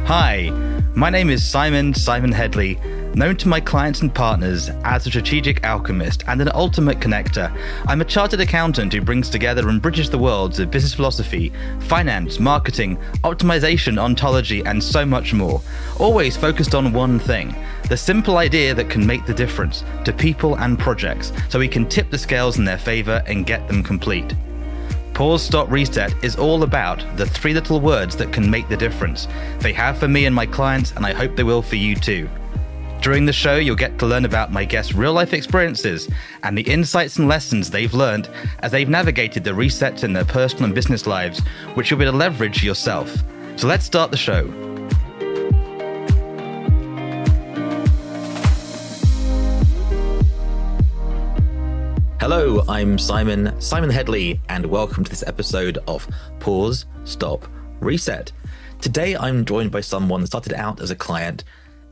Hi, my name is Simon Hedley, known to my clients and partners as a strategic alchemist and an ultimate connector. I'm a chartered accountant who brings together and bridges the worlds of business philosophy, finance, marketing, optimization, ontology, and so much more. Always focused on one thing, the simple idea that can make the difference to people and projects, so we can tip the scales in their favor and get them complete. Pause, Stop, Reset is all about the three little words that can make the difference. They have for me and my clients, and I hope they will for you too. During the show, you'll get to learn about my guests' real-life experiences and the insights and lessons they've learned as they've navigated the resets in their personal and business lives, which you'll be able to leverage yourself. So let's start the show. Hello, I'm Simon Hedley, and welcome to this episode of Pause, Stop, Reset. Today, I'm joined by someone that started out as a client,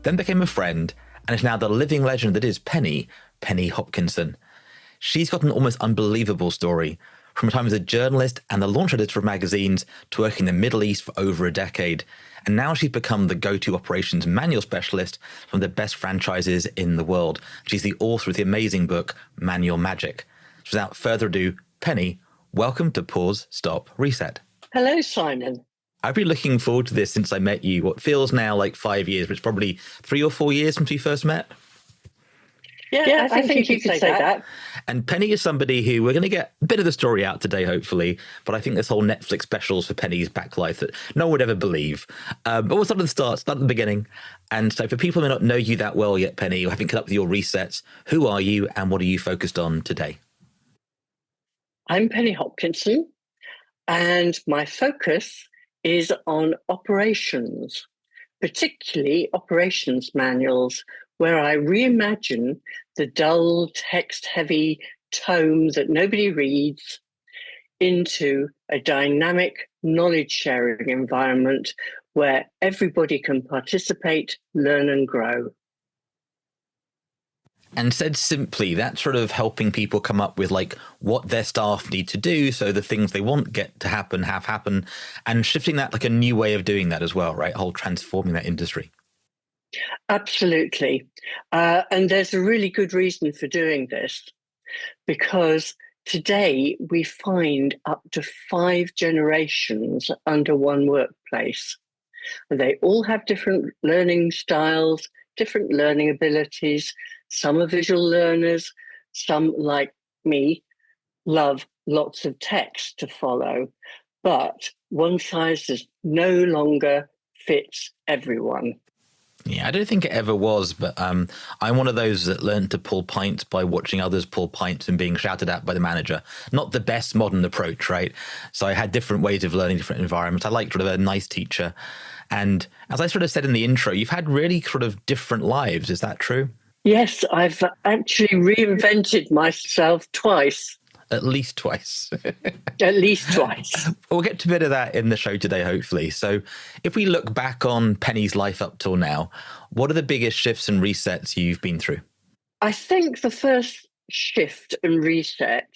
then became a friend, and is now the living legend that is Penny Hopkinson. She's got an almost unbelievable story, from a time as a journalist and the launch editor of magazines to working in the Middle East for over a decade. And now she's become the go-to operations manual specialist from the best franchises in the world. She's the author of the amazing book, Manual Magic. So without further ado, Penny, welcome to Pause, Stop, Reset. Hello, Simon. I've been looking forward to this since I met you, what feels now like 5 years, but it's probably 3 or 4 years since we first met. Yeah, I think you could say that. And Penny is somebody who we're going to get a bit of the story out today, hopefully. But I think this whole Netflix specials for Penny's back life that no one would ever believe. But we'll start at the start, start at the beginning. And so for people who may not know you that well yet, Penny, or haven't cut up with your resets, who are you and what are you focused on today? I'm Penny Hopkinson, and my focus is on operations, particularly operations manuals, where I reimagine the dull, text-heavy tome that nobody reads into a dynamic knowledge-sharing environment where everybody can participate, learn and grow. And said simply, that's sort of helping people come up with like what their staff need to do, so the things they want get to happen, have happen, and shifting that like a new way of doing that as well, right? Whole transforming that industry. Absolutely. And there's a really good reason for doing this, because today we find up to 5 generations under one workplace. And they all have different learning styles, different learning abilities. Some are visual learners, some, like me, love lots of text to follow, but one size no longer fits everyone. Yeah, I don't think it ever was, but I'm one of those that learned to pull pints by watching others pull pints and being shouted at by the manager. Not the best modern approach, right? So I had different ways of learning, different environments. I liked sort of a nice teacher. And as I sort of said in the intro, you've had really sort of different lives. Is that true? Yes, I've actually reinvented myself twice. At least twice. At least twice. We'll get to a bit of that in the show today, hopefully. So if we look back on Penny's life up till now, what are the biggest shifts and resets you've been through? I think the first shift and reset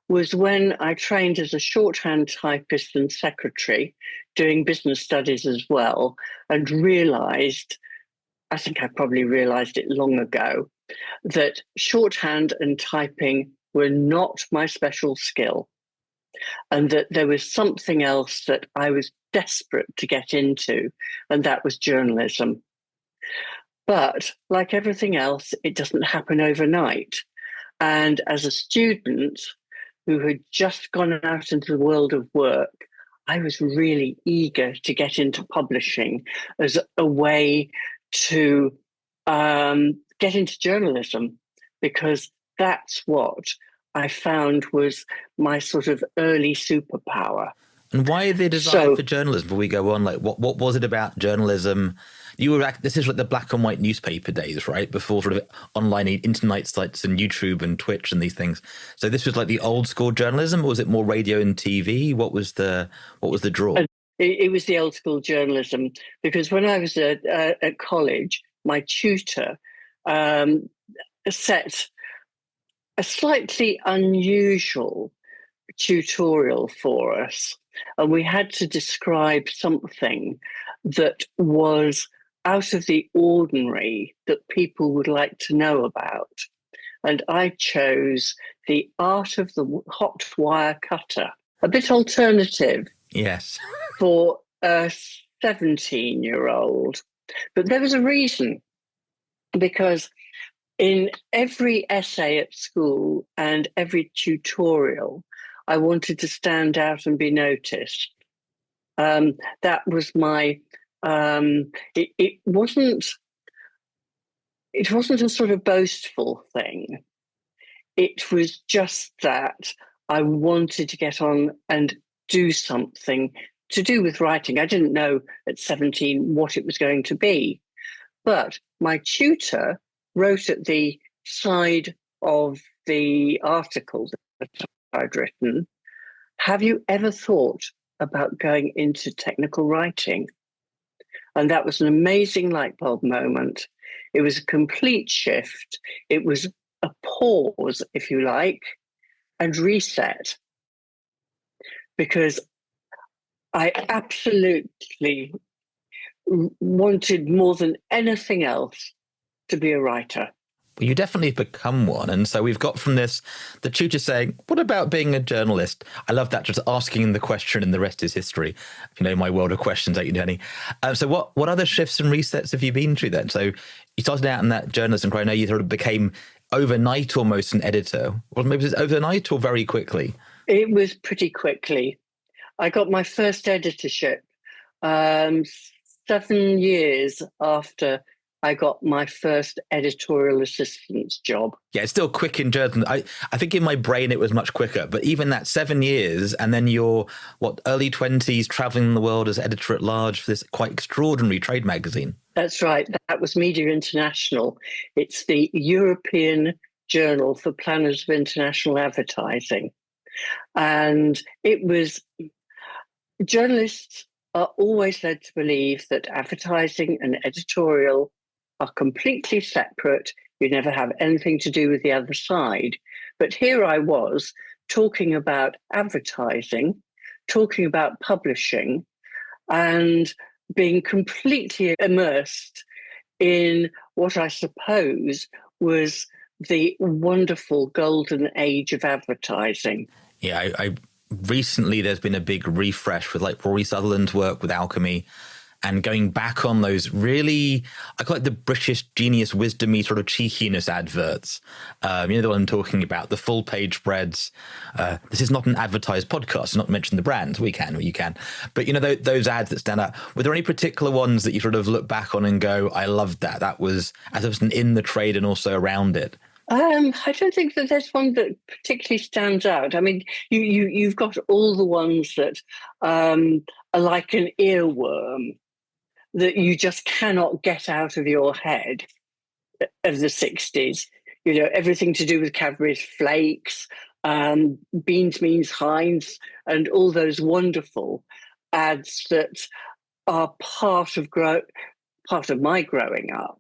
was when I trained as a shorthand typist and secretary, doing business studies as well, and realised, I think I probably realised it long ago, that shorthand and typing were not my special skill, and that there was something else that I was desperate to get into, and that was journalism. But like everything else, it doesn't happen overnight. And as a student who had just gone out into the world of work, I was really eager to get into publishing as a way to get into journalism, because that's what I found was my sort of early superpower. And why the desire for journalism? Before we go on, like what was it about journalism? You were this is like the black and white newspaper days, right? Before sort of online internet sites and YouTube and Twitch and these things. So this was like the old school journalism, or was it more radio and TV? What was the draw? It was the old school journalism, because when I was at college, my tutor set a slightly unusual tutorial for us, and we had to describe something that was out of the ordinary that people would like to know about. And I chose The Art of the Hot Wire Cutter, a bit alternative. Yes. For a 17-year-old. But there was a reason, because in every essay at school and every tutorial, I wanted to stand out and be noticed. That was my. It wasn't. It wasn't a sort of boastful thing. It was just that I wanted to get on and do something to do with writing. I didn't know at 17 what it was going to be. But my tutor wrote at the side of the article that I'd written, "Have you ever thought about going into technical writing?" And that was an amazing light bulb moment. It was a complete shift. It was a pause, if you like, and reset. Because I absolutely wanted more than anything else to be a writer. Well, you definitely become one. And so we've got from this, the tutor saying, what about being a journalist? I love that, just asking the question and the rest is history. You know, my world of questions, don't you, Jenny? So what other shifts and resets have you been through then? So you started out in that journalism career. I know you sort of became overnight almost an editor. Or maybe it was overnight or very quickly? It was pretty quickly. I got my first editorship 7 years after I got my first editorial assistant's job. Yeah, it's still quick in journalism. I think in my brain it was much quicker, but even that 7 years and then your, early 20s traveling the world as editor at large for this quite extraordinary trade magazine. That's right. That was Media International. It's the European Journal for Planners of International Advertising. And it was, journalists are always led to believe that advertising and editorial are completely separate. You never have anything to do with the other side. But here I was talking about advertising, talking about publishing, and being completely immersed in what I suppose was the wonderful golden age of advertising. Yeah, I recently there's been a big refresh with like Rory Sutherland's work with Alchemy and going back on those really, I call it the British genius wisdom-y sort of cheekiness adverts. You know the one I'm talking about, the full page spreads. This is not an advertised podcast, not to mention the brands. You can. But you know, those ads that stand out. Were there any particular ones that you sort of look back on and go, I loved that. That was as a person in the trade and also around it? I don't think that there's one that particularly stands out. I mean, you've got all the ones that are like an earworm that you just cannot get out of your head of the 60s. You know, everything to do with Cadbury's Flakes, Beans Means Heinz, and all those wonderful ads that are part of my growing up.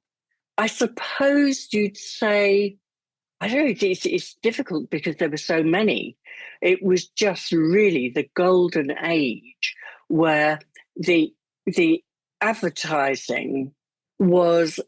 I suppose you'd say, I don't know, it's difficult because there were so many. It was just really the golden age where the advertising was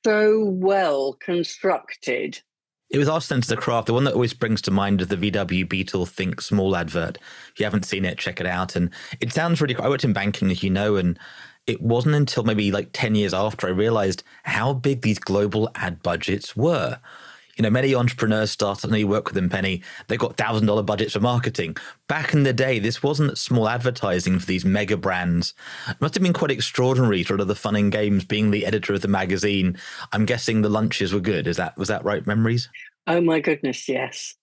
so well constructed. It was our sense of the craft. The one that always springs to mind is the VW Beetle Think Small advert. If you haven't seen it, check it out. And it sounds really cool. I worked in banking, as you know, and it wasn't until maybe like 10 years after I realized how big these global ad budgets were. You know, many entrepreneurs start, I know you work with them, Penny, they've got $1,000 budgets for marketing. Back in the day, this wasn't small advertising for these mega brands. It must have been quite extraordinary, sort of the fun and games, being the editor of the magazine. I'm guessing the lunches were good. Was that right memories? Oh my goodness, yes.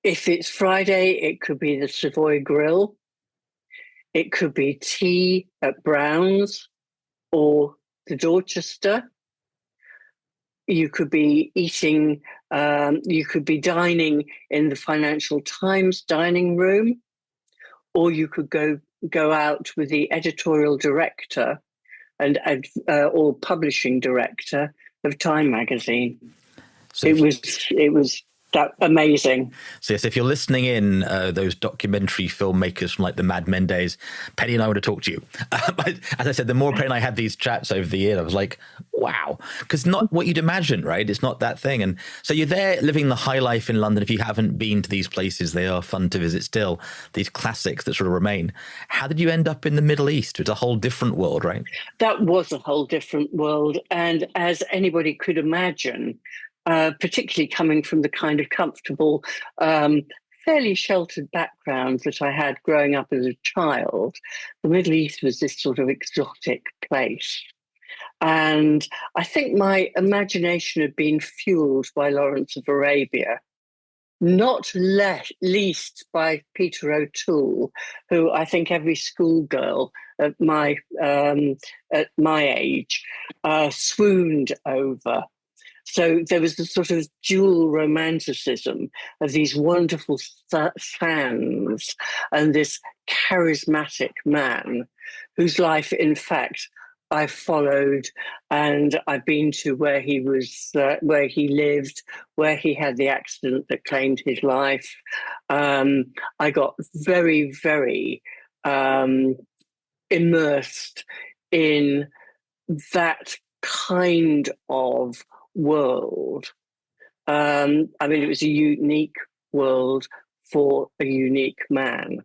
If it's Friday, it could be the Savoy Grill. It could be tea at Brown's or the Dorchester. You could be eating, you could be dining in the Financial Times dining room, or you could go out with the editorial director or publishing director of Time magazine. So it was That amazing. So yes, if you're listening in, those documentary filmmakers from like the Mad Men days, Penny and I want to talk to you. But as I said, the more Penny and I had these chats over the year, I was like, wow, because not what you'd imagine, right? It's not that thing. And so you're there living the high life in London. If you haven't been to these places, they are fun to visit still, these classics that sort of remain. How did you end up in the Middle East? It's a whole different world, right? That was a whole different world. And as anybody could imagine, particularly coming from the kind of comfortable, fairly sheltered background that I had growing up as a child, the Middle East was this sort of exotic place. And I think my imagination had been fueled by Lawrence of Arabia, not least by Peter O'Toole, who I think every schoolgirl at my age swooned over. So there was this sort of dual romanticism of these wonderful sands and this charismatic man whose life, in fact, I followed, and I've been to where he was, where he lived, where he had the accident that claimed his life. I got very, very immersed in that kind of world. I mean, it was a unique world for a unique man.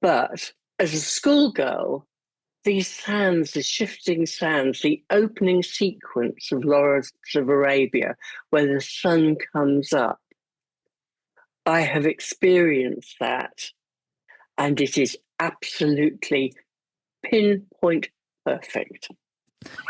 But as a schoolgirl, these sands, the shifting sands, the opening sequence of Lawrence of Arabia, where the sun comes up, I have experienced that, and it is absolutely pinpoint perfect.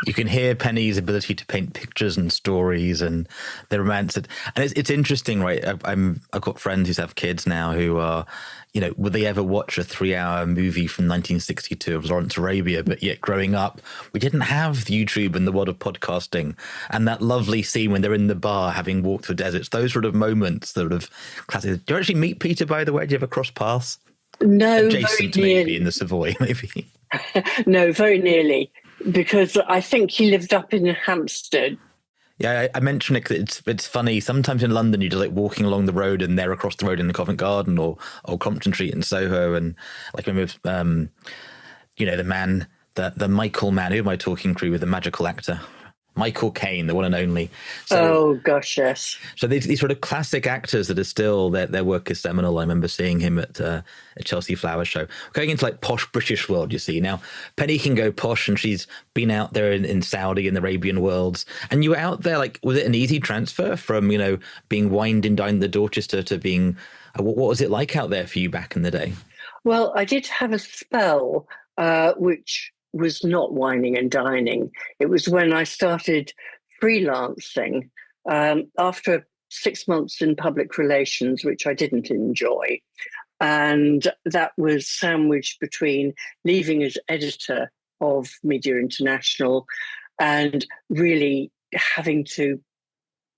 You can hear Penny's ability to paint pictures and stories and the romance. And it's interesting, right? I've got friends who have kids now who are, would they ever watch a 3-hour movie from 1962 of Lawrence Arabia? But yet growing up, we didn't have YouTube and the world of podcasting and that lovely scene when they're in the bar having walked through deserts, those sort of moments, sort of classic. Do you actually meet Peter, by the way? Do you ever cross paths? No, adjacent maybe in the Savoy, maybe. No, very nearly. Because I think he lived up in Hampstead. Yeah, I mentioned it 'cause it's funny. Sometimes in London, you're just like walking along the road and they're across the road in the Covent Garden or Compton Street in Soho. And like I remember, the man, the Michael man, who am I talking to with the magical actor? Michael Caine, the one and only. Oh, gosh, yes. So these sort of classic actors that are still, their work is seminal. I remember seeing him at a Chelsea Flower Show. Going into like posh British world, you see. Now, Penny can go posh and she's been out there in Saudi and the Arabian worlds. And you were out there, like, was it an easy transfer from, being wined and dined the Dorchester to being, what was it like out there for you back in the day? Well, I did have a spell, which was not whining and dining. It was when I started freelancing after 6 months in public relations, which I didn't enjoy. And that was sandwiched between leaving as editor of Media International and really having to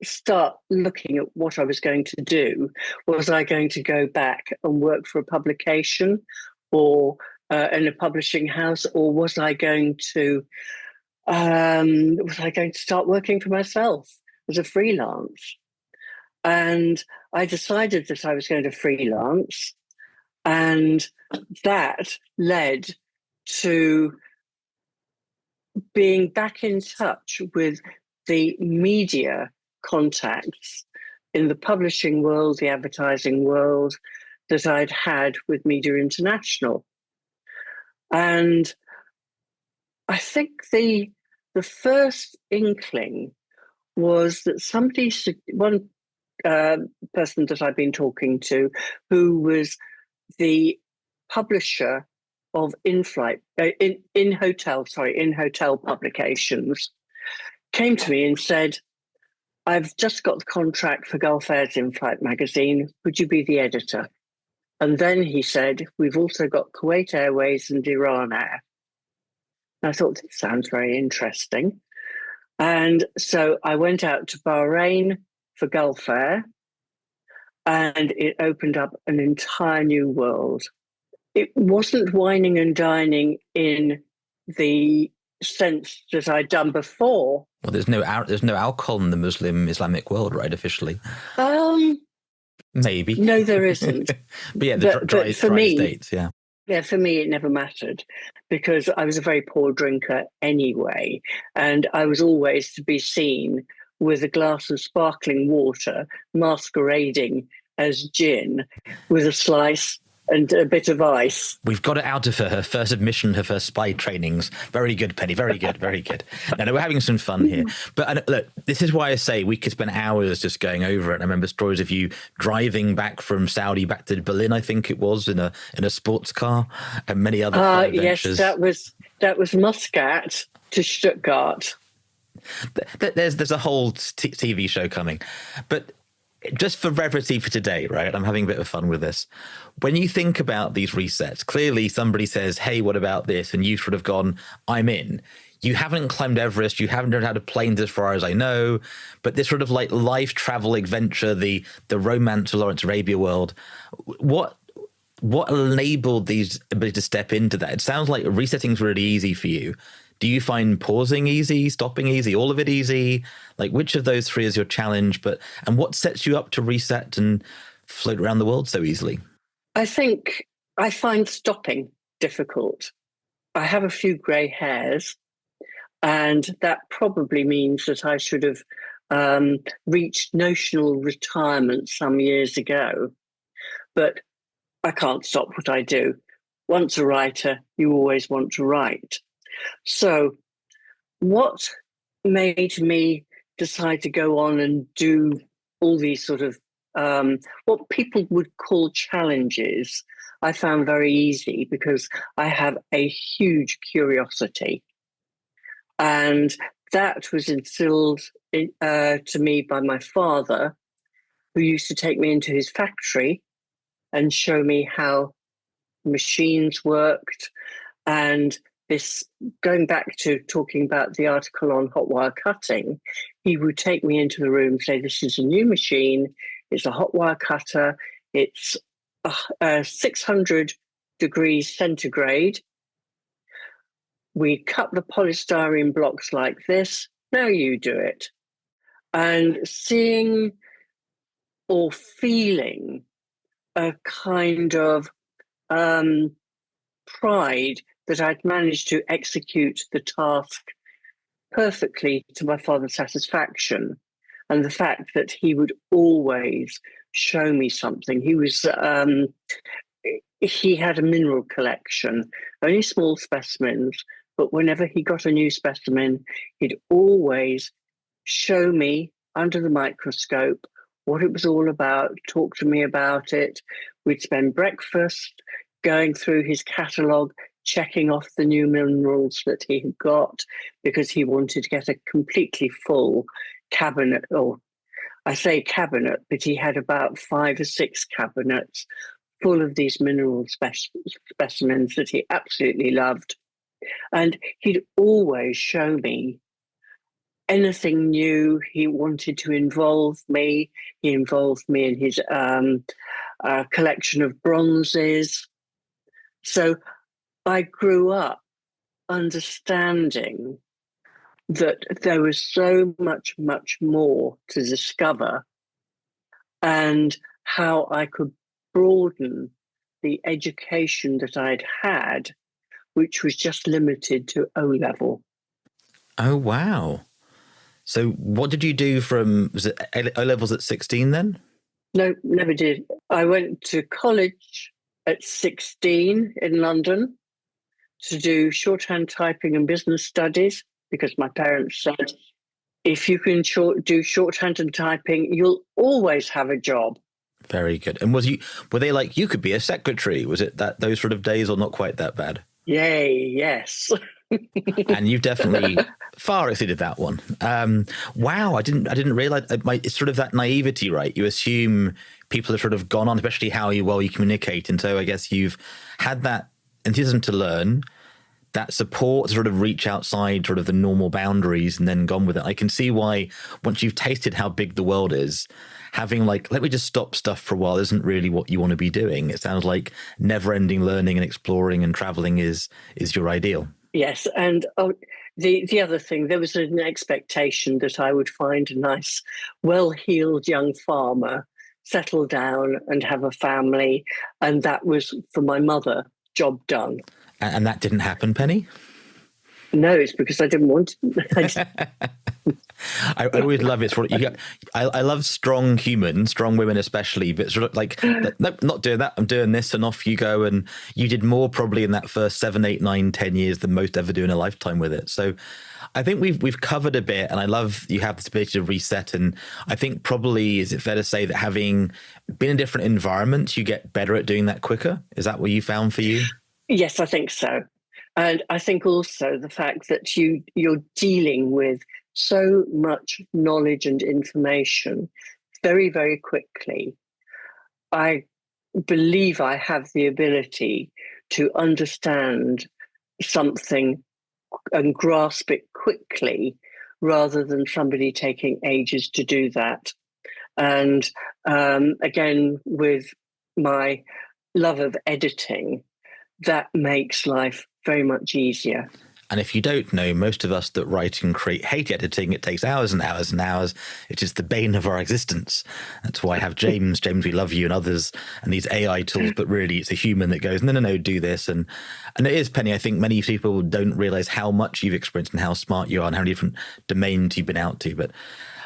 start looking at what I was going to do. Was I going to go back and work for a publication or in a publishing house, or was I going to start working for myself as a freelance? And I decided that I was going to freelance, and that led to being back in touch with the media contacts in the publishing world, the advertising world that I'd had with Media International. And I think the first inkling was that one person that I'd been talking to, who was the publisher of in-hotel publications, came to me and said, "I've just got the contract for Gulf Air's in-flight magazine. Would you be the editor?" And then he said, "We've also got Kuwait Airways and Iran Air." And I thought, this sounds very interesting. And so I went out to Bahrain for Gulf Air, and it opened up an entire new world. It wasn't whining and dining in the sense that I'd done before. Well, there's no alcohol in the Islamic world, right? Officially, Um, maybe. no, there isn't. But yeah, But for dry me, states, yeah. yeah, for me, it never mattered because I was a very poor drinker anyway. And I was always to be seen with a glass of sparkling water masquerading as gin with a slice and a bit of ice. We've got it out of her first admission, her first spy trainings. Very good, Penny. Very good, very good. No, we're having some fun here. But look, this is why I say we could spend hours just going over it. I remember stories of you driving back from Saudi back to Berlin, I think it was, in a sports car, and many other fun adventures. Yes, that was Muscat to Stuttgart. There's a whole TV show coming. But just for brevity for today, right? I'm having a bit of fun with this. When you think about these resets, clearly somebody says, hey, what about this? And you've sort of gone, I'm in. You haven't climbed Everest. You haven't had a plane as far as I know. But this sort of like life travel adventure, the romance of Lawrence Arabia world, what enabled these ability to step into that? It sounds like resetting's really easy for you. Do you find pausing easy, stopping easy, all of it easy? Like, which of those three is your challenge? And what sets you up to reset and float around the world so easily? I think I find stopping difficult. I have a few grey hairs, and that probably means that I should have reached notional retirement some years ago. But I can't stop what I do. Once a writer, you always want to write. So what made me decide to go on and do all these sort of what people would call challenges, I found very easy because I have a huge curiosity. And that was instilled to me by my father, who used to take me into his factory and show me how machines worked. And this, going back to talking about the article on hot wire cutting, he would take me into the room and say, this is a new machine, it's a hot wire cutter, it's 600 degrees centigrade. We cut the polystyrene blocks like this, now you do it. And seeing or feeling a kind of pride that I'd managed to execute the task perfectly to my father's satisfaction, and the fact that he would always show me something. He had a mineral collection, only small specimens, but whenever he got a new specimen, he'd always show me under the microscope what it was all about, talk to me about it. We'd spend breakfast going through his catalogue, checking off the new minerals that he had got, because he wanted to get a completely full cabinet, or I say cabinet, but he had about 5 or 6 cabinets full of these mineral specimens that he absolutely loved. And he'd always show me anything new. He wanted to involve me. He involved me in his collection of bronzes. So I grew up understanding that there was so much, much more to discover, and how I could broaden the education that I'd had, which was just limited to O-level. Oh, wow. So what did you do from, was it O-levels at 16 then? No, never did. I went to college at 16 in London to do shorthand typing and business studies, because my parents said, if you can do shorthand and typing, you'll always have a job. Very good. And were they like, you could be a secretary? Was it those sort of days, or not quite that bad? Yay, yes. And you've definitely far exceeded that one. Wow, I didn't realize it's sort of that naivety, right? You assume people have sort of gone on, especially how well you communicate. And so I guess you've had that enthusiasm to learn, that support to sort of reach outside sort of the normal boundaries, and then gone with it. I can see why, once you've tasted how big the world is, having like, let me just stop stuff for a while isn't really what you want to be doing. It sounds like never ending learning and exploring and traveling is your ideal. Yes. And The other thing, there was an expectation that I would find a nice, well-heeled young farmer, settle down and have a family, and that was for my mother, job done. And that didn't happen, Penny? No, it's because I didn't want to. I always love it. I love strong humans, strong women especially, but sort of like, nope, not doing that. I'm doing this, and off you go. And you did more probably in that first 7, 8, 9, 10 years than most ever do in a lifetime with it. So I think we've covered a bit, and I love you have this ability to reset. And I think probably, is it fair to say that having been in different environments, you get better at doing that quicker? Is that what you found for you? Yes, I think so. And I think also the fact that you're dealing with so much knowledge and information very, very quickly. I believe I have the ability to understand something and grasp it quickly rather than somebody taking ages to do that. And again, with my love of editing, that makes life very much easier. And if you don't know, most of us that write and create hate editing. It takes hours and hours and hours. It is the bane of our existence. That's why I have James, we love you, and others, and these AI tools. But really, it's a human that goes, no, do this. And it is, Penny, I think many people don't realize how much you've experienced and how smart you are and how many different domains you've been out to. But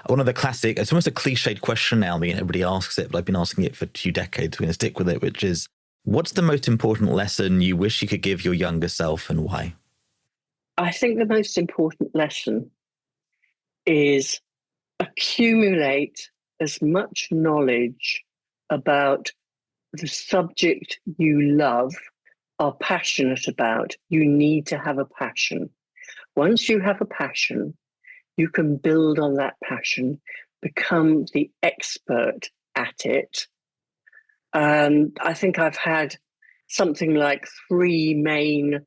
one of the classic, it's almost a cliched question now. I mean, everybody asks it, but I've been asking it for 2 decades. We're going to stick with it, which is, what's the most important lesson you wish you could give your younger self, and why? I think the most important lesson is accumulate as much knowledge about the subject you love, are passionate about. You need to have a passion. Once you have a passion, you can build on that passion, become the expert at it. I think I've had something like 3 main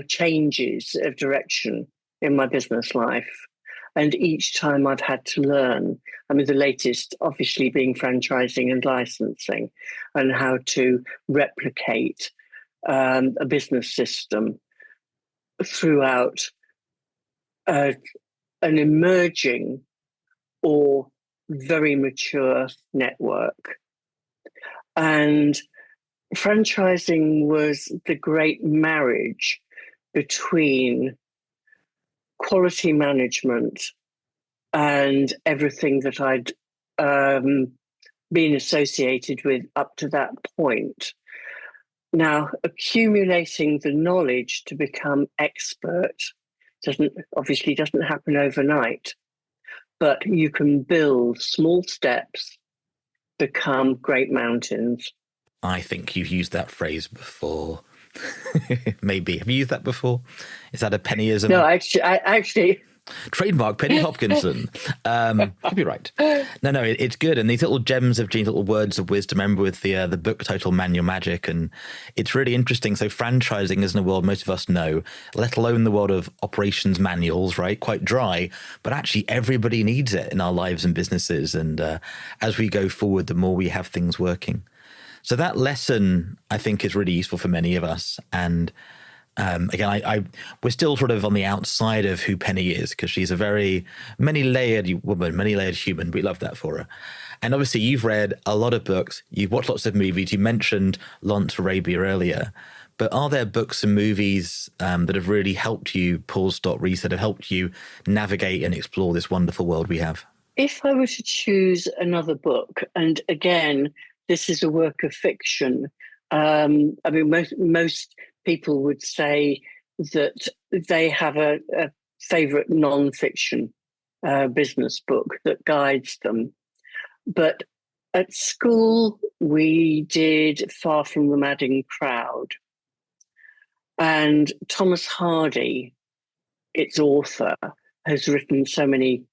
changes of direction in my business life. And each time I've had to learn. I mean, the latest obviously being franchising and licensing, and how to replicate a business system throughout an emerging or very mature network. And franchising was the great marriage between quality management and everything that I'd been associated with up to that point. Now, accumulating the knowledge to become expert doesn't happen overnight, but you can build small steps, become great mountains. I think you've used that phrase before. Maybe. Have you used that before? Is that a Pennyism? No, actually. Trademark Penny Hopkinson. Could be right. No, it's good. And these little gems of Gene, little words of wisdom. Remember with the book title Man Your Magic, and it's really interesting. So franchising isn't a world most of us know, let alone the world of operations manuals, right? Quite dry, but actually everybody needs it in our lives and businesses. And as we go forward, the more we have things working. So that lesson, I think, is really useful for many of us. And again, we're still sort of on the outside of who Penny is, because she's a very many-layered woman, many-layered human. We love that for her. And obviously, you've read a lot of books. You've watched lots of movies. You mentioned Lawrence Arabia earlier. But are there books and movies that have really helped you pause, stop, reset, have helped you navigate and explore this wonderful world we have? If I were to choose another book, and again, this is a work of fiction. I mean, most people would say that they have a favorite non-fiction business book that guides them. But at school, we did Far From the Madding Crowd. And Thomas Hardy, its author, has written so many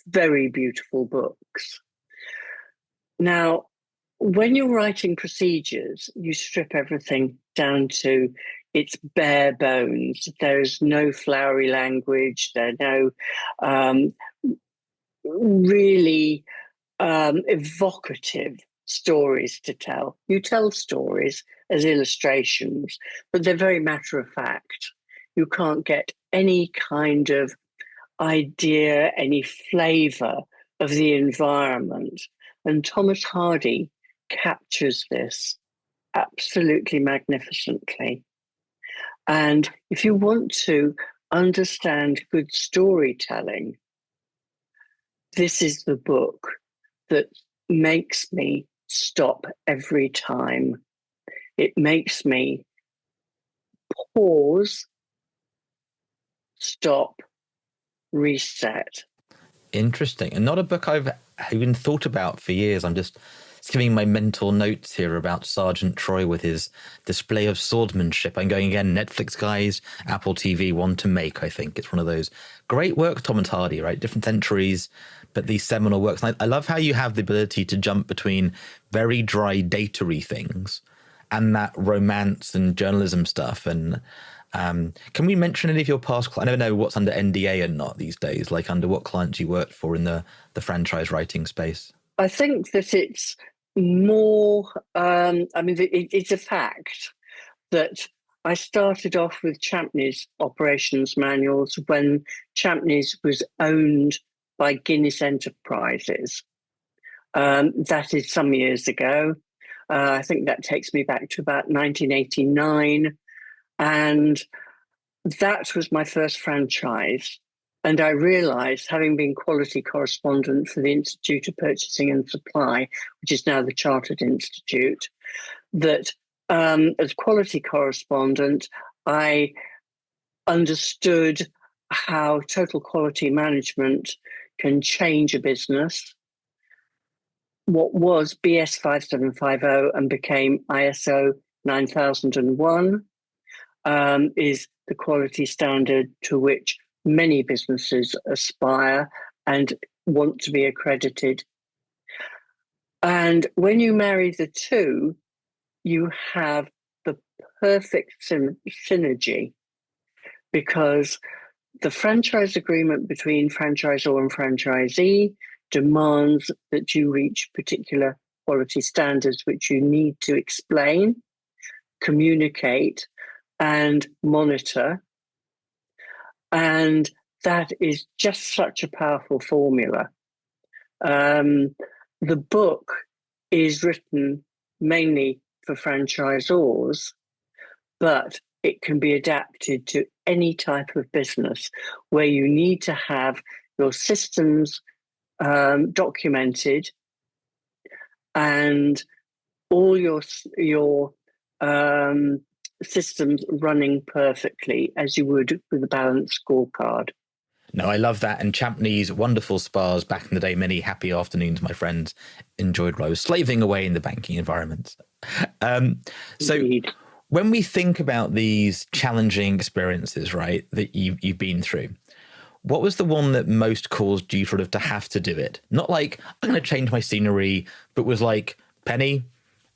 very beautiful books. Now, when you're writing procedures, you strip everything down to its bare bones. There's no flowery language. There are no really evocative stories to tell. You tell stories as illustrations, but they're very matter of fact. you can't get any kind of idea, any flavour of the environment. And Thomas Hardy captures this absolutely magnificently. And if you want to understand good storytelling, this is the book that makes me stop every time. It makes me pause, stop, reset. Interesting. And not a book I've even thought about for years. I'm just skimming my mental notes here about Sergeant Troy with his display of swordsmanship. I'm going again, Netflix guys, Apple TV, One to Make, I think. It's one of those great works, Thomas Hardy, right? Different centuries, but these seminal works. And I love how you have the ability to jump between very dry, data-y things and that romance and journalism stuff. And can we mention any of your past I never know what's under NDA and not these days, like under what clients you worked for in the franchise writing space? I think that it's more, it's a fact that I started off with Champneys operations manuals when Champneys was owned by Guinness Enterprises. That is some years ago. I think that takes me back to about 1989. And that was my first franchise. And I realized, having been quality correspondent for the Institute of Purchasing and Supply, which is now the Chartered Institute, that as quality correspondent, I understood how total quality management can change a business. What was BS 5750 and became ISO 9001 is the quality standard to which many businesses aspire and want to be accredited. And when you marry the two, you have the perfect synergy, because the franchise agreement between franchisor and franchisee demands that you reach particular quality standards, which you need to explain, communicate, and monitor. And that is just such a powerful formula. The book is written mainly for franchisors, but it can be adapted to any type of business where you need to have your systems documented and all your systems running perfectly as you would with a balanced scorecard. No, I love that. And Champneys, wonderful spas back in the day. Many happy afternoons, my friends enjoyed while I was slaving away in the banking environment. So Indeed. When we think about these challenging experiences, right, that you've been through, what was the one that most caused you sort of to have to do it? Not like, I'm going to change my scenery, but was like, Penny,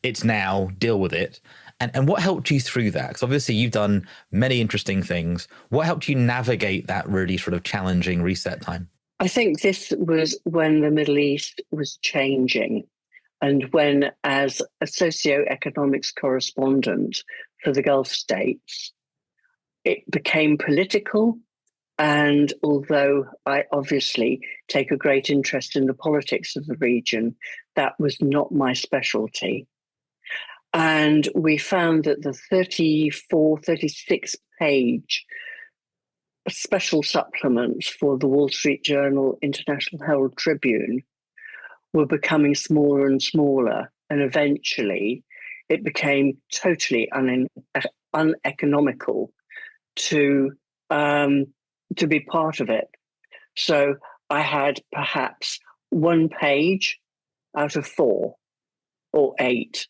it's now, deal with it. And what helped you through that? Because obviously you've done many interesting things. What helped you navigate that really sort of challenging reset time? I think this was when the Middle East was changing, and when, as a socio-economics correspondent for the Gulf states, it became political. And although I obviously take a great interest in the politics of the region, that was not my specialty. And we found that the 34, 36 page special supplements for the Wall Street Journal, International Herald Tribune were becoming smaller and smaller. And eventually it became totally uneconomical to be part of it. So I had perhaps one page out of 4 or 8.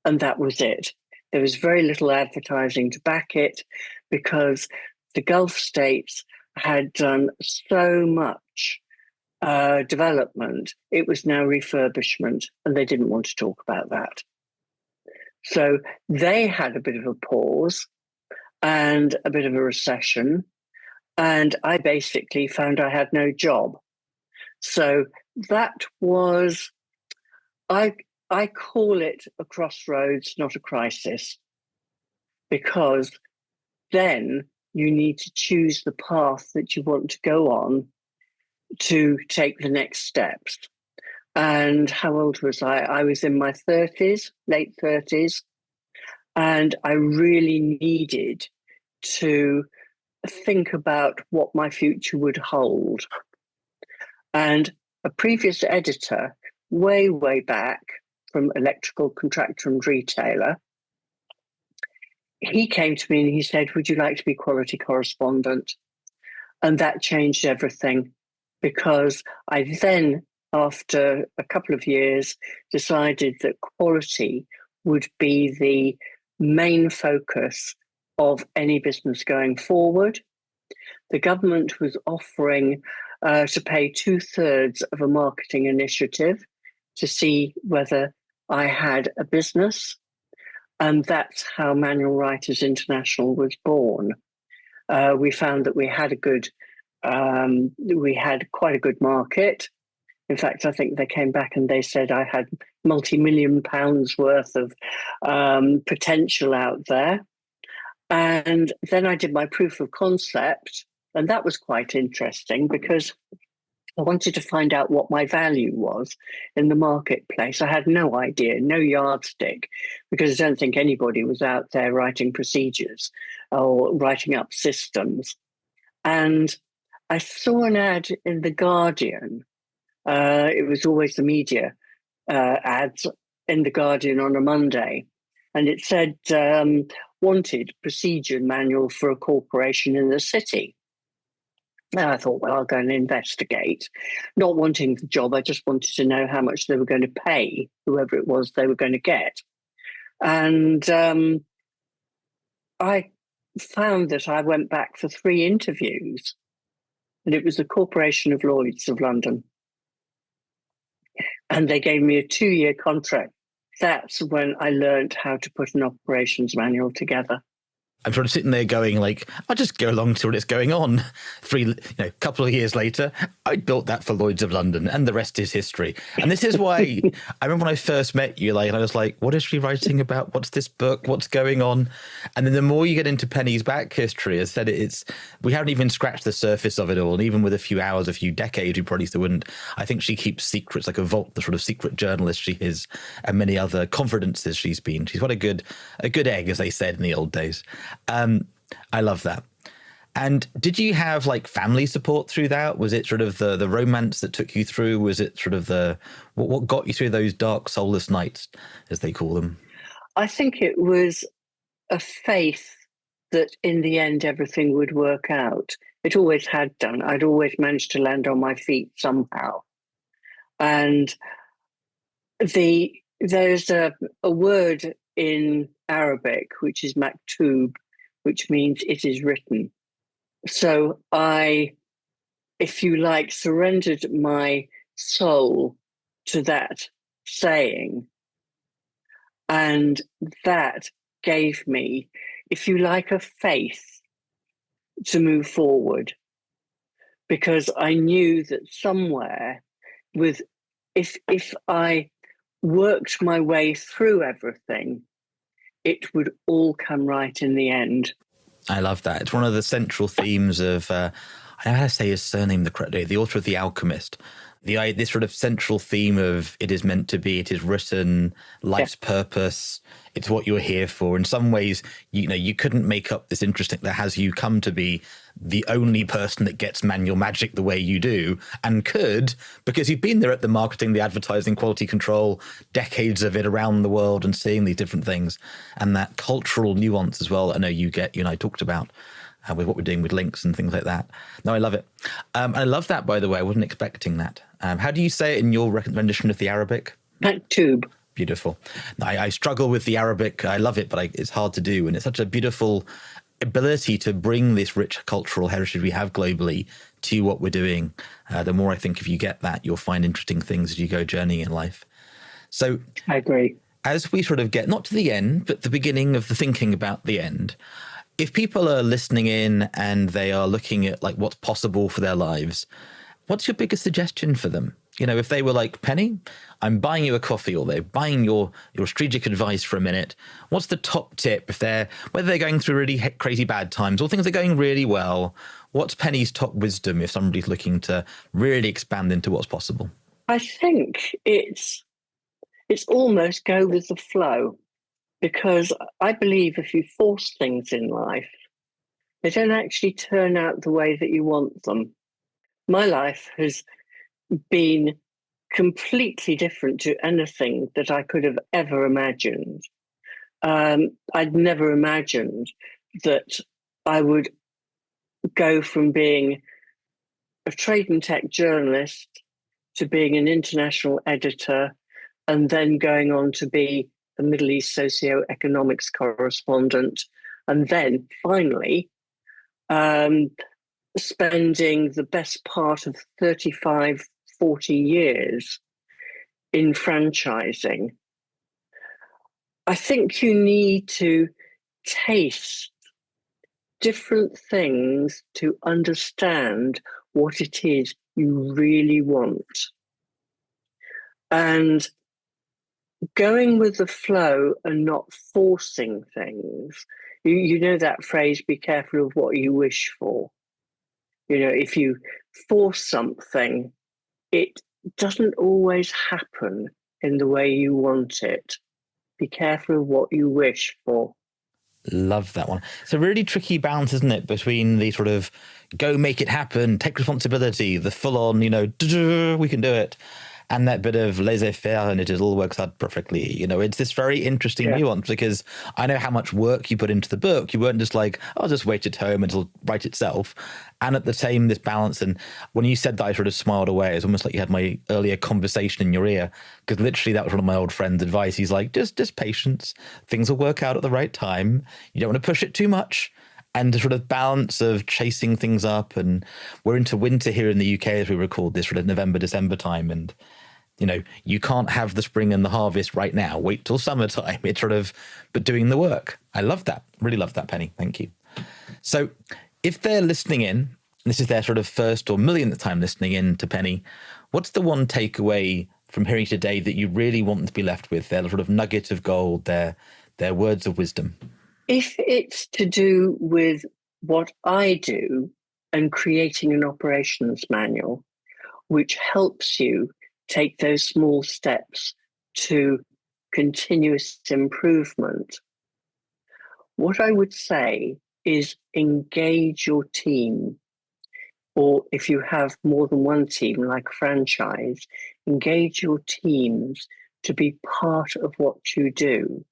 And that was it. There was very little advertising to back it, because the Gulf states had done so much development. It was now refurbishment, and they didn't want to talk about that. So they had a bit of a pause and a bit of a recession. And I basically found I had no job. So that was, I call it a crossroads, not a crisis, because then you need to choose the path that you want to go on to take the next steps. And how old was I? I was in my 30s, late 30s, and I really needed to think about what my future would hold. And a previous editor, way, way back from electrical contractor and retailer, he came to me and he said, would you like to be quality correspondent? And that changed everything, because I then, after a couple of years, decided that quality would be the main focus of any business going forward. The government was offering to pay 2/3 of a marketing initiative to see whether I had a business. And that's how Manual Writers International was born. We found that we had quite a good market. In fact, I think they came back and they said I had multi-million pounds worth of potential out there. And then I did my proof of concept, and that was quite interesting because I wanted to find out what my value was in the marketplace. I had no idea, no yardstick, because I don't think anybody was out there writing procedures or writing up systems. And I saw an ad in The Guardian. It was always the media ads in The Guardian on a Monday. And it said, wanted procedure manual for a corporation in the city. And I thought, well, I'll go and investigate. Not wanting the job, I just wanted to know how much they were going to pay whoever it was they were going to get. And I found that I went back for 3 interviews, and it was the Corporation of Lloyds of London. And they gave me a 2-year contract. That's when I learned how to put an operations manual together. I'm sort of sitting there going, like, I'll just go along to what's going on. A couple of years later, I built that for Lloyds of London, and the rest is history. And this is why I remember when I first met you, I was like, what is she writing about? What's this book? What's going on? And then the more you get into Penny's back history, as I said, we haven't even scratched the surface of it all. And even with a few hours, a few decades, we probably still wouldn't. I think she keeps secrets like a vault, the sort of secret journalist she is, and many other confidences she's been. She's got a good egg, as they said in the old days. I love that. And did you have family support through that? Was it sort of the romance that took you through? Was it sort of what got you through those dark, soulless nights, as they call them? I think it was a faith that in the end everything would work out. It always had done. I'd always managed to land on my feet somehow. And there's a word in Arabic, which is maktub, which means it is written. So I, if you like, surrendered my soul to that saying. And that gave me, if you like, a faith to move forward. Because I knew that somewhere if I worked my way through everything, it would all come right in the end. I love that. It's one of the central themes of, I don't know how to say his surname the correct way, the author of The Alchemist. This sort of central theme of it is meant to be, it is written, life's purpose, it's what you're here for. In some ways, you couldn't make up this interesting that has you come to be the only person that gets manual magic the way you do, and could, because you've been there at the marketing, the advertising, quality control, decades of it around the world and seeing these different things. And that cultural nuance as well, I know you and I talked about with what we're doing with links and things like that. No, I love it. I love that, by the way. I wasn't expecting that. How do you say it in your rendition of the Arabic? Maktub. Beautiful. I struggle with the Arabic. I love it, but it's hard to do. And it's such a beautiful ability to bring this rich cultural heritage we have globally to what we're doing. The more I think if you get that, you'll find interesting things as you go journeying in life. So I agree. As we sort of get not to the end, but the beginning of the thinking about the end, if people are listening in and they are looking at what's possible for their lives, what's your biggest suggestion for them? You know, if they were like, Penny, I'm buying you a coffee, or they're buying your strategic advice for a minute, what's the top tip if whether they're going through really crazy bad times or things are going really well? What's Penny's top wisdom if somebody's looking to really expand into what's possible? I think it's almost go with the flow, because I believe if you force things in life, they don't actually turn out the way that you want them. My life has been completely different to anything that I could have ever imagined. I'd never imagined that I would go from being a trade and tech journalist to being an international editor, and then going on to be a Middle East socio-economics correspondent, and then finally spending the best part of 35, 40 years in franchising. I think you need to taste different things to understand what it is you really want. And going with the flow and not forcing things. You know that phrase, be careful of what you wish for. You know, if you force something, it doesn't always happen in the way you want it. Be careful of what you wish for. Love that one. It's a really tricky balance, isn't it, between the sort of go make it happen, take responsibility, the full on, we can do it, and that bit of laissez-faire, and it all works out perfectly. It's this very interesting nuance, because I know how much work you put into the book. You weren't just like, I'll just wait at home and it'll write itself. And at the same, this balance. And when you said that, I sort of smiled away. It's almost like you had my earlier conversation in your ear, because literally that was one of my old friend's advice. He's like, just patience. Things will work out at the right time. You don't want to push it too much. And the sort of balance of chasing things up. And we're into winter here in the UK as we record this, sort of November, December time. And, you can't have the spring and the harvest right now. Wait till summertime. It's but doing the work. I love that. Really love that, Penny. Thank you. So if they're listening in, this is their sort of first or millionth time listening in to Penny, what's the one takeaway from hearing today that you really want them to be left with? Their sort of nugget of gold, their words of wisdom. If it's to do with what I do and creating an operations manual, which helps you take those small steps to continuous improvement, what I would say is engage your team. Or if you have more than one team, like a franchise, engage your teams to be part of what you do.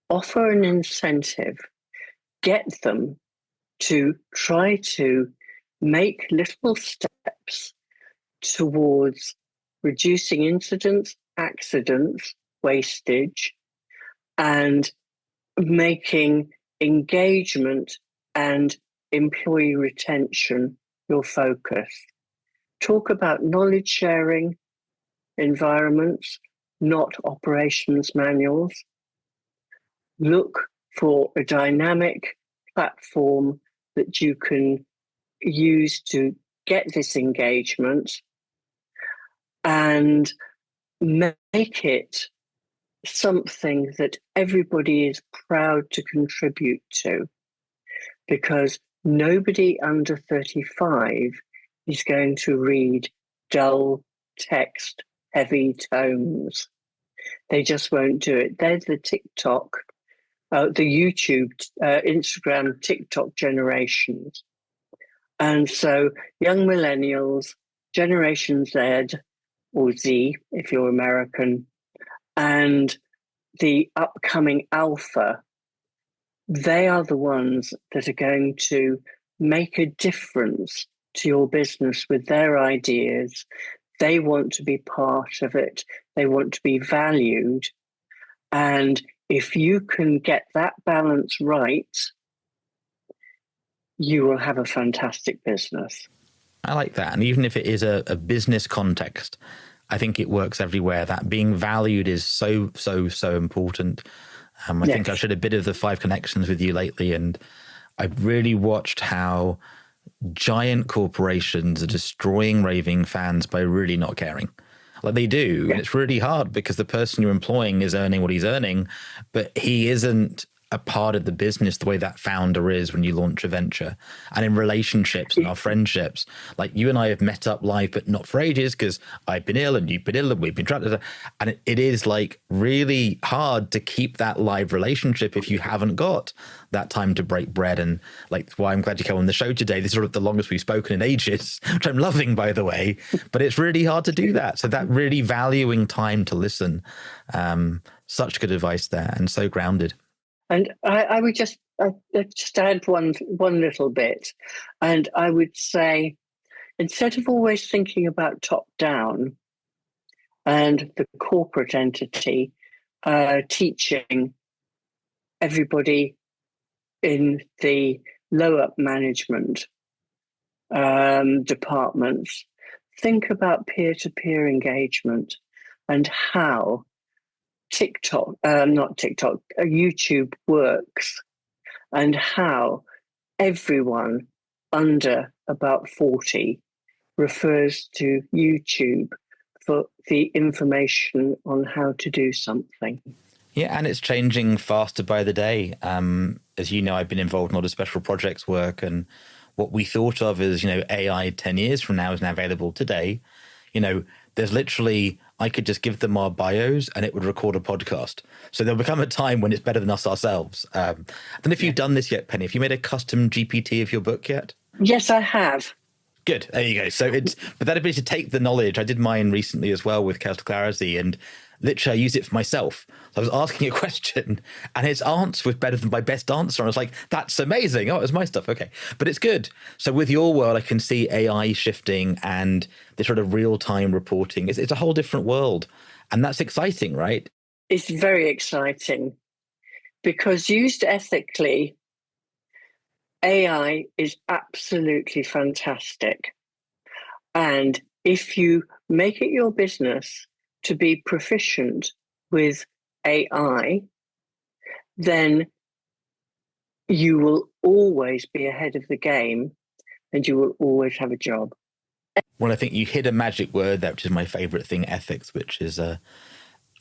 Offer an incentive, get them to try to make little steps towards reducing incidents, accidents, wastage, and making engagement and employee retention your focus. Talk about knowledge sharing environments, not operations manuals. Look for a dynamic platform that you can use to get this engagement, and make it something that everybody is proud to contribute to, because nobody under 35 is going to read dull text, heavy tomes. They just won't do it. They're the TikTok, the YouTube, Instagram, TikTok generations. And so young millennials, Generation Z, or Z if you're American, and the upcoming alpha, they are the ones that are going to make a difference to your business with their ideas. They want to be part of it. They want to be valued. And if you can get that balance right, you will have a fantastic business. I like that. And even if it is a business context, I think it works everywhere. That being valued is so, so, so important. I think I've shared a bit of the 5 connections with you lately, and I've really watched how giant corporations are destroying raving fans by really not caring. Like they do. And it's really hard because the person you're employing is earning what he's earning, but he isn't a part of the business the way that founder is when you launch a venture. And in relationships and our friendships, like you and I have met up live, but not for ages because I've been ill and you've been ill and we've been trapped. And it is like really hard to keep that live relationship if you haven't got that time to break bread. And like, why I'm glad you came on the show today. This is sort of the longest we've spoken in ages, which I'm loving, by the way, but it's really hard to do that. So that really valuing time to listen, such good advice there and so grounded. And I would just add one little bit, and I would say, instead of always thinking about top down and the corporate entity teaching everybody in the lower management departments, think about peer-to-peer engagement and how YouTube works, and how everyone under about 40 refers to YouTube for the information on how to do something. Yeah, and it's changing faster by the day. As you know, I've been involved in a lot of special projects work, and what we thought of as, AI 10 years from now is now available today. There's literally, I could just give them our bios and it would record a podcast. So there'll become a time when it's better than us ourselves. I don't know if you've done this yet, Penny. Have you made a custom GPT of your book yet? Yes, I have. Good. There you go. So but that ability to take the knowledge, I did mine recently as well with Chaos to Clarity, and literally I use it for myself. So I was asking a question and its answer was better than my best answer. And I was like, that's amazing. Oh, it was my stuff. Okay. But it's good. So with your world, I can see AI shifting and this sort of real-time reporting. It's a whole different world. And that's exciting, right? It's very exciting because used ethically, AI is absolutely fantastic. And if you make it your business to be proficient with AI, then you will always be ahead of the game and you will always have a job. Well, I think you hit a magic word there, which is my favorite thing, ethics, which is not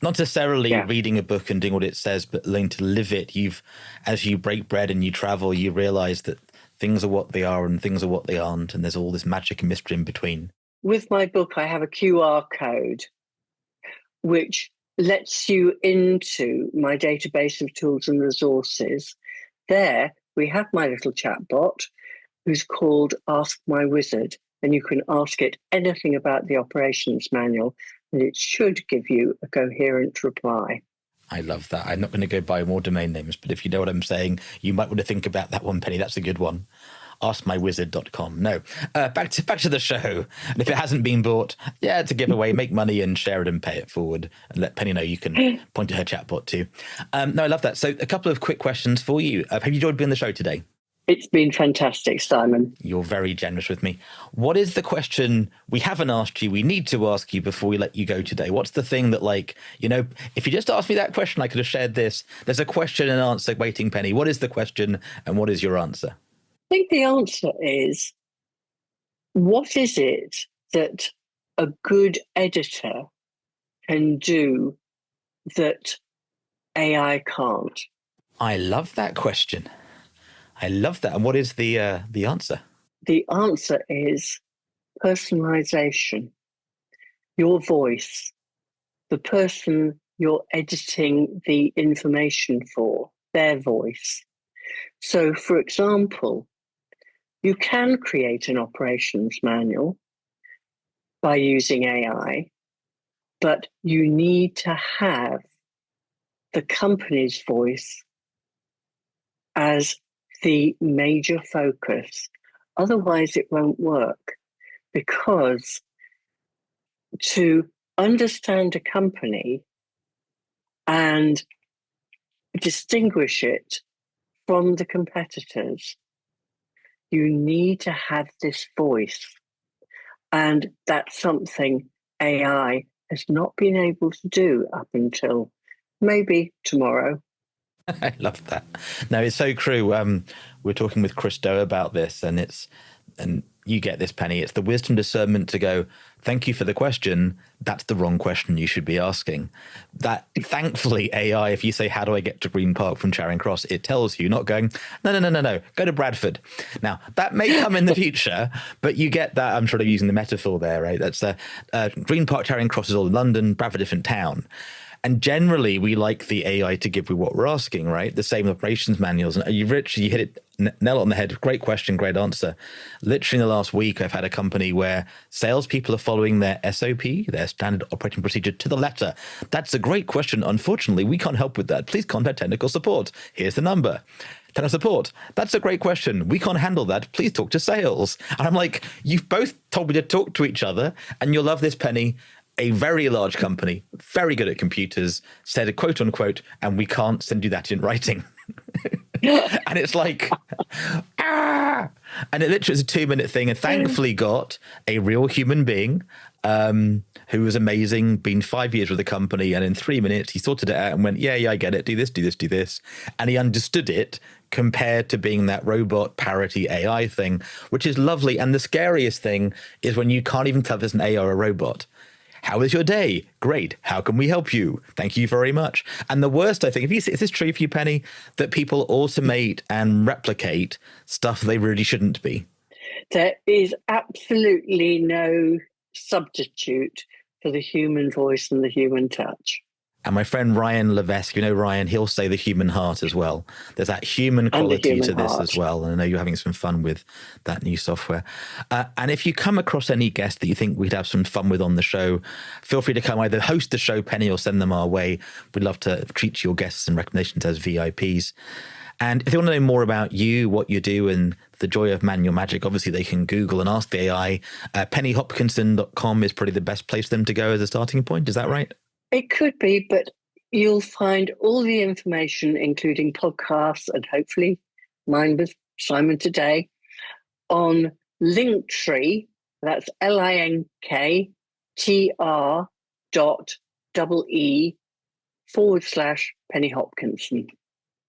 necessarily reading a book and doing what it says, but learning to live it. As you break bread and you travel, you realize that things are what they are and things are what they aren't. And there's all this magic and mystery in between. With my book, I have a QR code, which lets you into my database of tools and resources. There, we have my little chatbot, who's called Ask My Wizard, and you can ask it anything about the operations manual, and it should give you a coherent reply. I love that. I'm not going to go buy more domain names, but if you know what I'm saying, you might want to think about that one, Penny. That's a good one. AskMyWizard.com. No, back to the show. And if it hasn't been bought, it's a giveaway. Make money and share it and pay it forward, and let Penny know you can point to her chatbot too. No, I love that. So a couple of quick questions for you. Have you enjoyed being on the show today? It's been fantastic, Simon. You're very generous with me. What is the question we haven't asked you, we need to ask you before we let you go today? What's the thing that, if you just asked me that question, I could have shared this. There's a question and answer waiting, Penny. What is the question and what is your answer? I think the answer is, what is it that a good editor can do that AI can't? I love that question. I love that. And what is the answer? The answer is personalization. Your voice, the person you're editing the information for, their voice. So, for example, you can create an operations manual by using AI, but you need to have the company's voice as the major focus. Otherwise, it won't work, because to understand a company and distinguish it from the competitors, you need to have this voice. And that's something AI has not been able to do up until maybe tomorrow. I love that. No, it's so true. We're talking with Chris Doe about this, and it's and you get this, Penny, it's the wisdom discernment to go, thank you for the question. That's the wrong question you should be asking. That, thankfully, AI, if you say, how do I get to Green Park from Charing Cross? It tells you, not going, no, go to Bradford. Now, that may come in the future, but you get that. I'm sort of using the metaphor there, right? That's Green Park, Charing Cross is all in London, Bradford, different town. And generally, we like the AI to give you what we're asking, right? The same operations manuals. And you hit it, nail it on the head. Great question, great answer. Literally in the last week, I've had a company where salespeople are following their SOP, their standard operating procedure, to the letter. That's a great question. Unfortunately, we can't help with that. Please contact technical support. Here's the number. Technical support. That's a great question. We can't handle that. Please talk to sales. And I'm like, you've both told me to talk to each other, and you'll love this, Penny. A very large company, very good at computers, said a quote unquote, and we can't send you that in writing. And it's like, and it literally was a 2-minute thing, and thankfully got a real human being who was amazing, been 5 years with the company, and in 3 minutes he sorted it out and went, yeah, I get it, do this. And he understood it compared to being that robot parity AI thing, which is lovely. And the scariest thing is when you can't even tell if it's an AI or a robot. How was your day? Great. How can we help you? Thank you very much. And the worst, I think, is this true for you, Penny, that people automate and replicate stuff they really shouldn't be? There is absolutely no substitute for the human voice and the human touch. And my friend Ryan Levesque, Ryan, he'll say the human heart as well. There's that human quality to this as well. And I know you're having some fun with that new software. And if you come across any guest that you think we'd have some fun with on the show, feel free to come either host the show, Penny, or send them our way. We'd love to treat your guests and recommendations as VIPs. And if they want to know more about you, what you do, and the joy of manual magic, obviously they can Google and ask the AI. pennyhopkinson.com is probably the best place for them to go as a starting point. Is that right? It could be, but you'll find all the information, including podcasts and hopefully mine with Simon today, on Linktree. That's linktr.ee/Penny Hopkinson.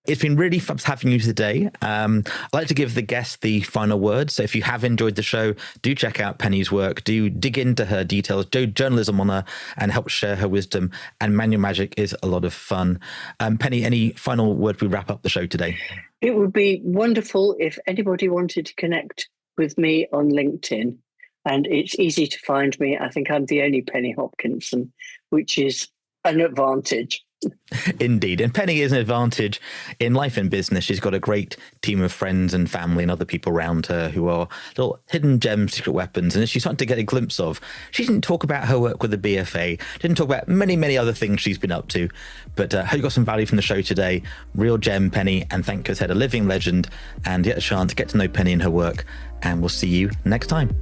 It's been really fun having you today. I'd like to give the guest the final word. So if you have enjoyed the show, do check out Penny's work. Do dig into her details, do journalism on her, and help share her wisdom. And Manual Magic is a lot of fun. Penny, any final word we wrap up the show today? It would be wonderful if anybody wanted to connect with me on LinkedIn. And it's easy to find me. I think I'm the only Penny Hopkinson, which is an advantage. Indeed. And Penny is an advantage in life and business. She's got a great team of friends and family and other people around her who are little hidden gems, secret weapons. And as she's starting to get a glimpse of, she didn't talk about her work with the BFA, didn't talk about many, many other things she's been up to. But I hope you got some value from the show today. Real gem, Penny. And thank you, as I said, a living legend. And yet a chance to get to know Penny and her work. And we'll see you next time.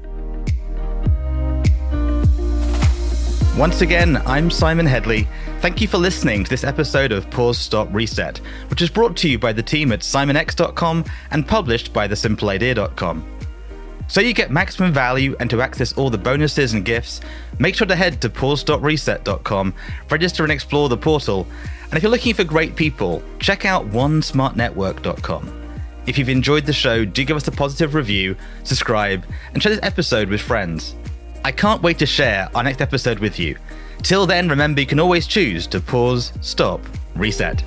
Once again, I'm Simon Hedley. Thank you for listening to this episode of Pause, Stop, Reset, which is brought to you by the team at simonx.com and published by thesimpleidea.com. So you get maximum value and to access all the bonuses and gifts, make sure to head to pausestopreset.com, register and explore the portal. And if you're looking for great people, check out onesmartnetwork.com. If you've enjoyed the show, do give us a positive review, subscribe, and share this episode with friends. I can't wait to share our next episode with you. Till then, remember you can always choose to pause, stop, reset.